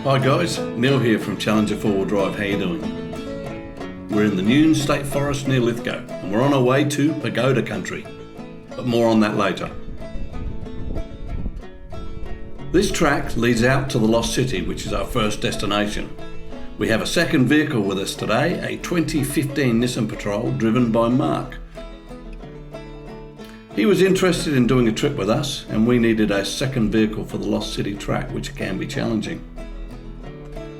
Hi guys, Neil here from Challenger 4-Wheel Drive. How you doing? We're in the Noon State Forest near Lithgow and we're on our way to Pagoda country, but more on that later. This track leads out to the Lost City, which is our first destination. We have a second vehicle with us today, a 2015 Nissan Patrol driven by Mark. He was interested in doing a trip with us and we needed a second vehicle for the Lost City track, which can be challenging.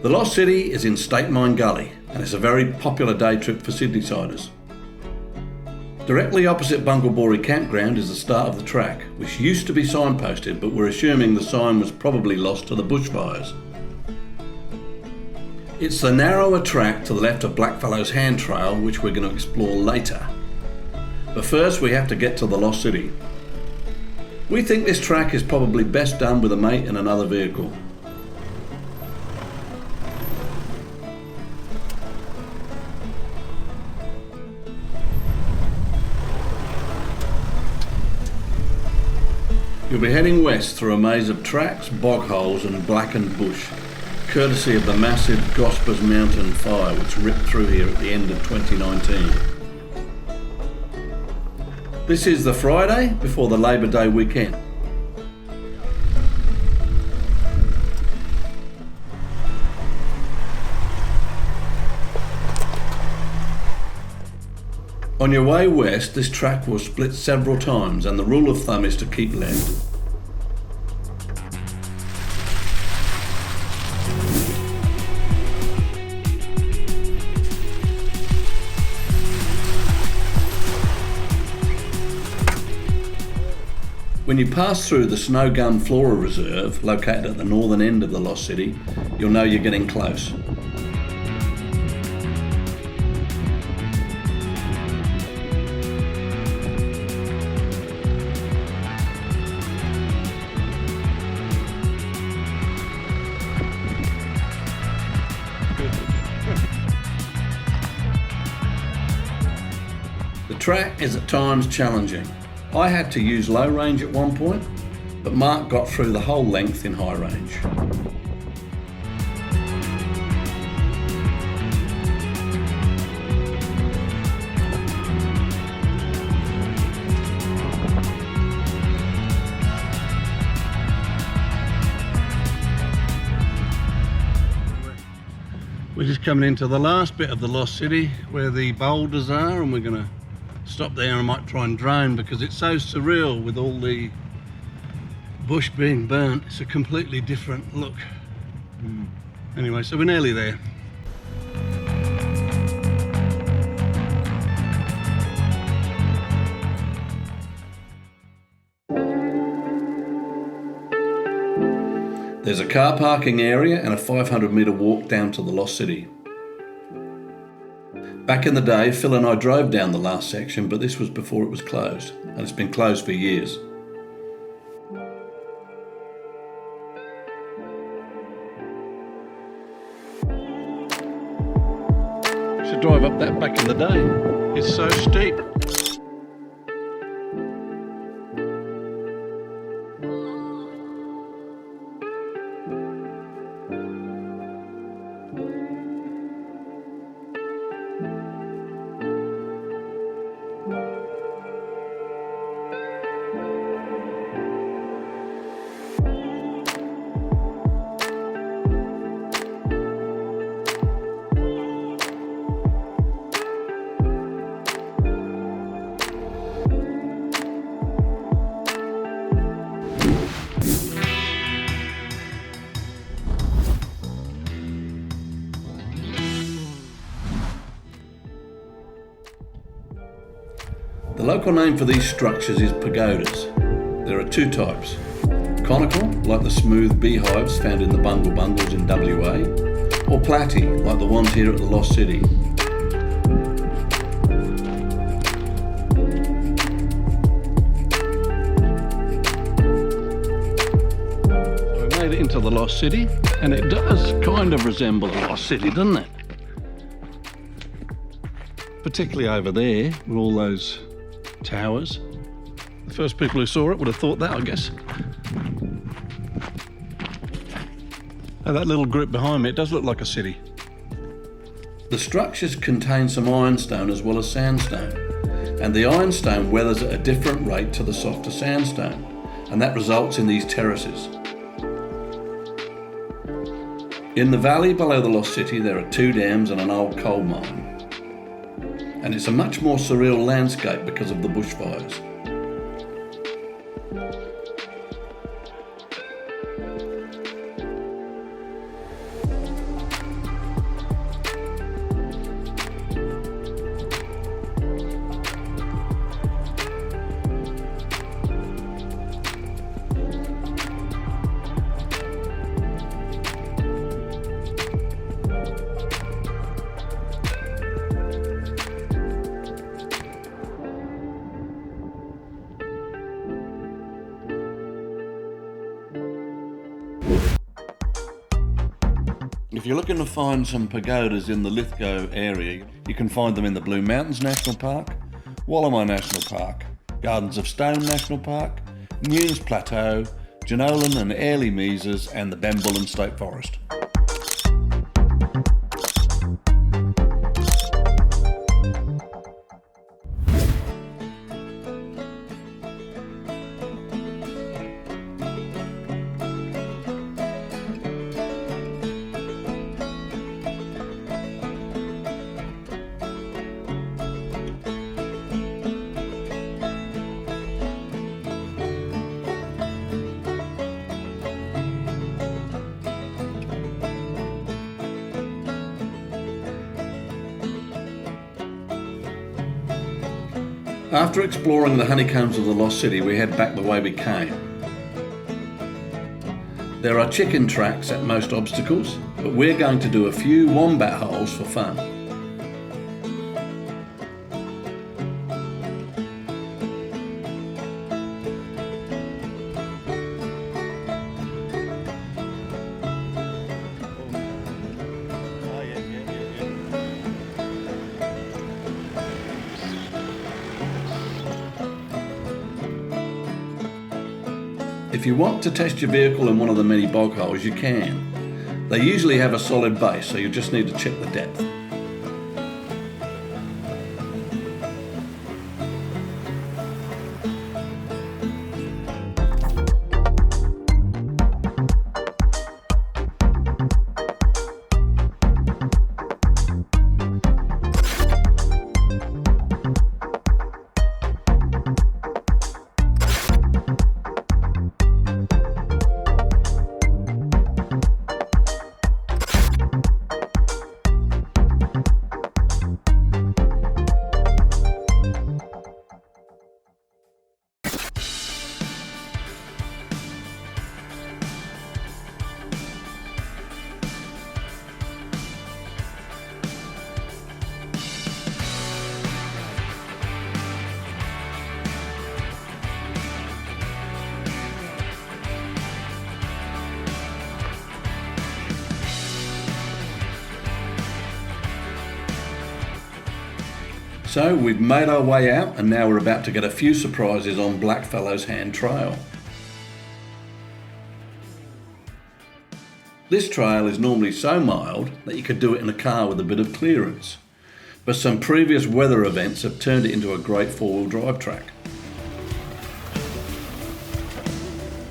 The Lost City is in State Mine Gully and it's a very popular day trip for Sydney-siders. Directly opposite Bungalbori Campground is the start of the track, which used to be signposted, but we're assuming the sign was probably lost to the bushfires. It's the narrower track to the left of Blackfellows Hand Trail, which we're going to explore later. But first we have to get to the Lost City. We think this track is probably best done with a mate in another vehicle. You'll be heading west through a maze of tracks, bog holes and blackened bush, courtesy of the massive Gospers Mountain fire which ripped through here at the end of 2019. This is the Friday before the Labor Day weekend. On your way west, this track will split several times and the rule of thumb is to keep left. When you pass through the Snow Gun Flora Reserve, located at the northern end of the Lost City, you'll know you're getting close. The track is at times challenging. I had to use low range at one point, but Mark got through the whole length in high range. We're just coming into the last bit of the Lost City where the boulders are, and we're going to stop there and I might try and drone because it's so surreal with all the bush being burnt. It's a completely different look. Anyway, so we're nearly there. There's a car parking area and a 500-metre walk down to the Lost City. Back in the day, Phil and I drove down the last section, but this was before it was closed, and it's been closed for years. Should drive up that back in the day. It's so steep. The local name for these structures is pagodas. There are two types. Conical, like the smooth beehives found in the Bungles in WA, or platy, like the ones here at the Lost City. So we made it into the Lost City, and it does kind of resemble a Lost City, doesn't it? Particularly over there, with all those towers. The first people who saw it would have thought that, I guess. Oh, that little group behind me, it does look like a city. The structures contain some ironstone as well as sandstone, and the ironstone weathers at a different rate to the softer sandstone, and that results in these terraces. In the valley below the lost city there are 2 dams and an old coal mine, and it's a much more surreal landscape because of the bushfires. If you're looking to find some pagodas in the Lithgow area, you can find them in the Blue Mountains National Park, Wallamai National Park, Gardens of Stone National Park, Nunes Plateau, Jenolan and Airlie Mesas, and the Benbullen State Forest. After exploring the honeycombs of the lost city, we head back the way we came. There are chicken tracks at most obstacles, but we're going to do a few wombat holes for fun. If you want to test your vehicle in one of the many bog holes, you can. They usually have a solid base, so you just need to check the depth. So we've made our way out, and now we're about to get a few surprises on Blackfellows Hand Trail. This trail is normally so mild that you could do it in a car with a bit of clearance, but some previous weather events have turned it into a great four-wheel drive track.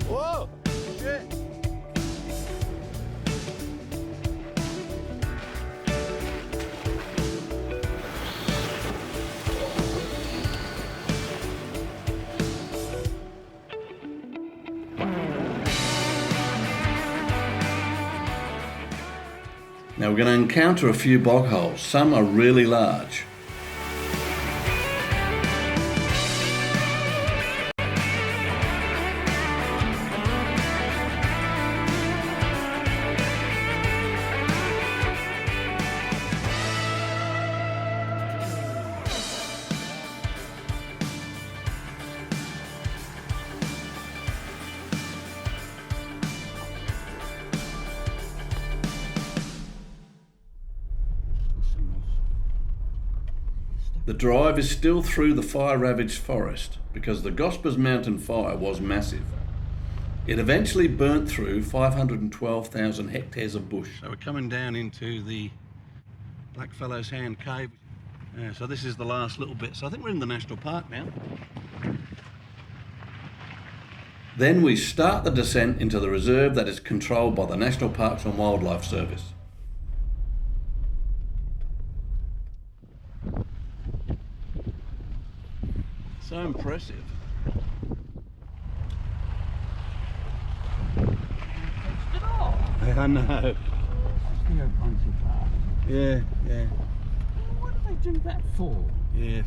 Whoa! Shit! Now we're going to encounter a few bog holes. Some are really large. The drive is still through the fire-ravaged forest because the Gospers Mountain fire was massive. It eventually burnt through 512,000 hectares of bush. So we're coming down into the Blackfellows Hand Cave. So this is the last little bit. So I think we're in the national park now. Then we start the descent into the reserve that is controlled by the National Parks and Wildlife Service. So impressive. I know. Yeah, yeah. What do they do that for? Yeah,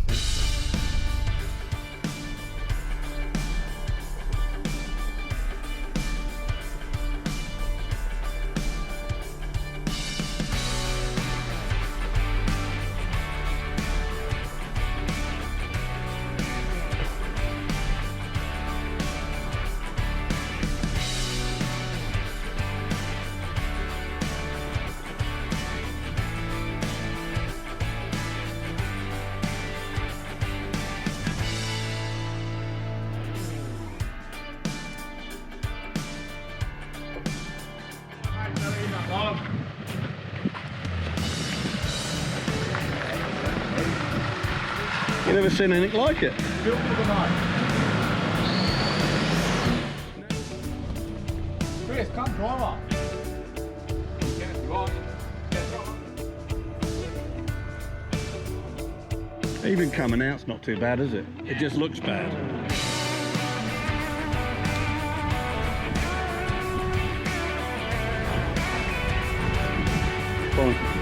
you never seen anything like it. Chris, come driver. Even coming out's not too bad, is it? It just looks bad. Fine.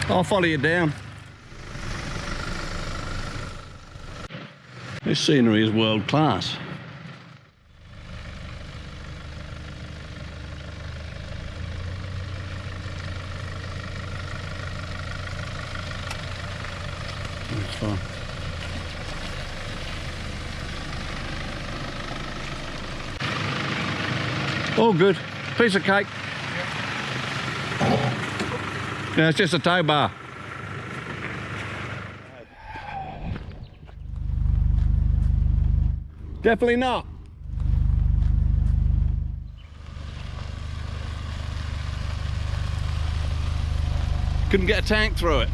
I'll follow you down. This scenery is world class. That's fine. All good. Piece of cake. Yeah, it's just a tow bar. Definitely not. Couldn't get a tank through it.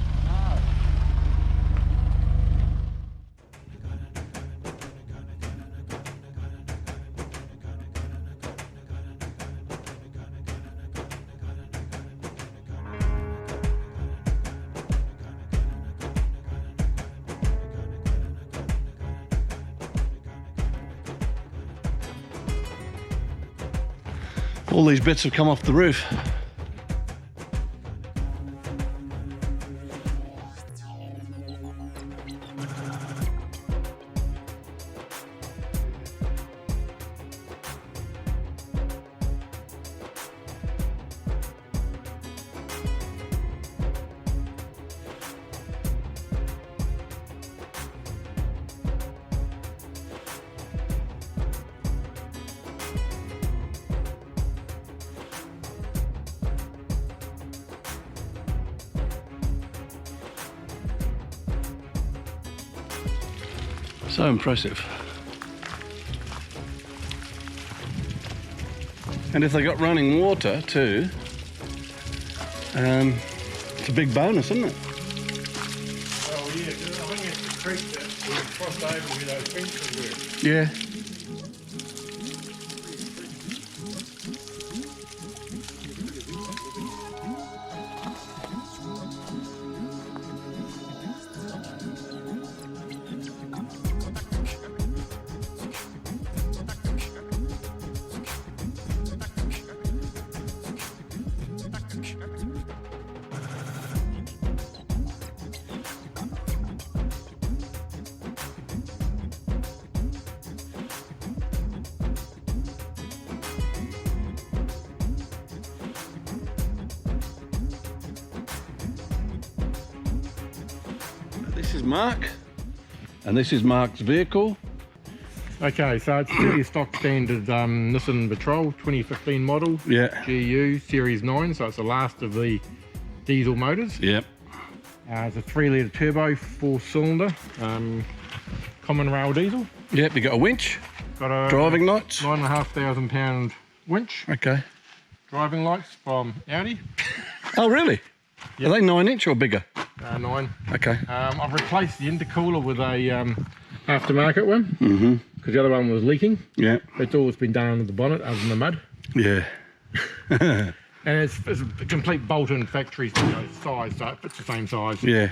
All these bits have come off the roof. So impressive. And if they got running water too, It's a big bonus, isn't it? Oh yeah, 'cause I think it's the creek that we crossed over where those fences were. Yeah. This is Mark, and this is Mark's vehicle. Okay, so it's really stock standard Nissan Patrol 2015 model. Yeah. GU Series 9, so it's the last of the diesel motors. Yep. It's a 3-litre turbo, 4-cylinder, common rail diesel. Yep, you got a winch, Got a driving lights. £9,500 pound winch. Okay. Driving lights from Audi. Oh, really? Yep. Are they 9-inch or bigger? 9. Okay. I've replaced the intercooler with a aftermarket one. Mm-hmm. Because the other one was leaking. Yeah. It's all that's been done under the bonnet, other than the mud. Yeah. And it's a complete bolt-in factory size, so it fits the same size. Yeah.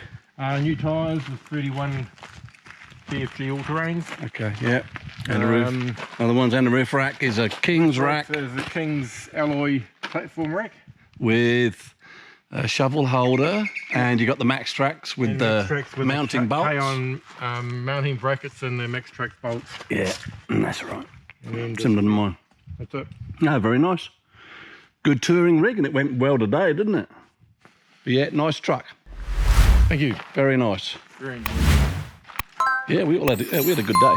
New tyres with 31 PFG all-terrains. Okay. Yeah. And the roof. Other ones, and the roof rack is a King's rack There's a King's alloy platform rack. with a shovel holder, and you got the Max Tracks with the mounting bolts. On mounting brackets and the Max Trax bolts. Yeah, that's right. And then Similar to mine. that's it. No, very nice. Good touring rig, and it went well today, didn't it? But yeah, nice truck. Thank you. Very nice. Very nice. Yeah, we had a good day.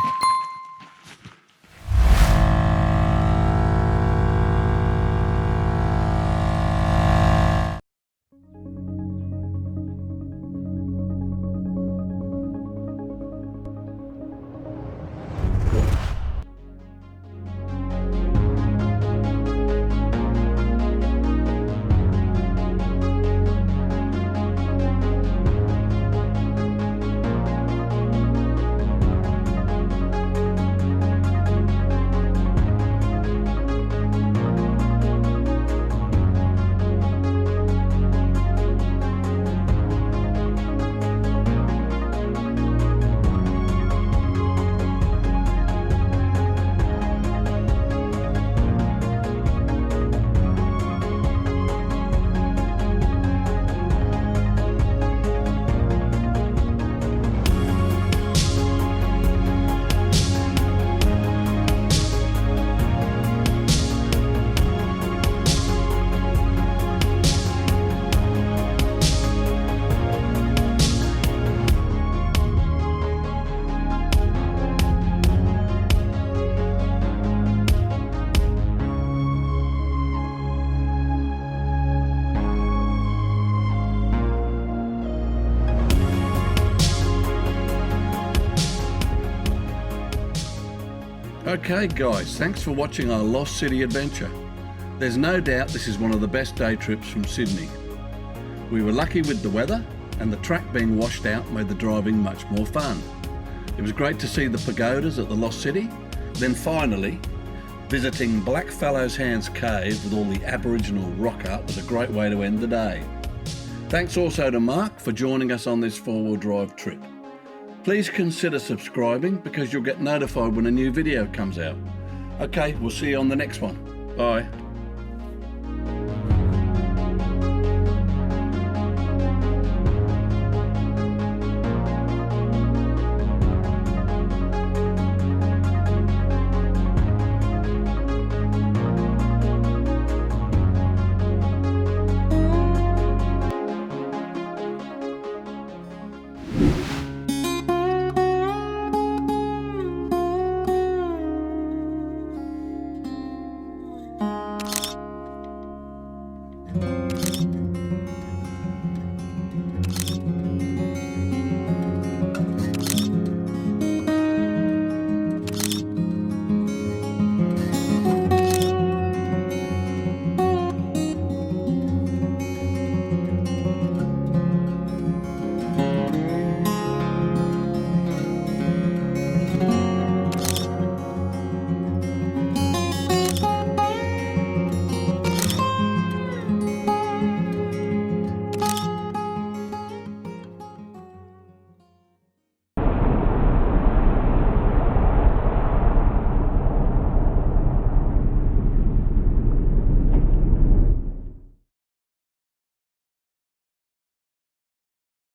Okay guys, thanks for watching our Lost City adventure. There's no doubt this is one of the best day trips from Sydney. We were lucky with the weather, and the track being washed out made the driving much more fun. It was great to see the pagodas at the Lost City, then finally visiting Blackfellows Hands Cave with all the Aboriginal rock art was a great way to end the day. Thanks also to Mark for joining us on this four-wheel drive trip. Please consider subscribing because you'll get notified when a new video comes out. Okay, we'll see you on the next one. Bye.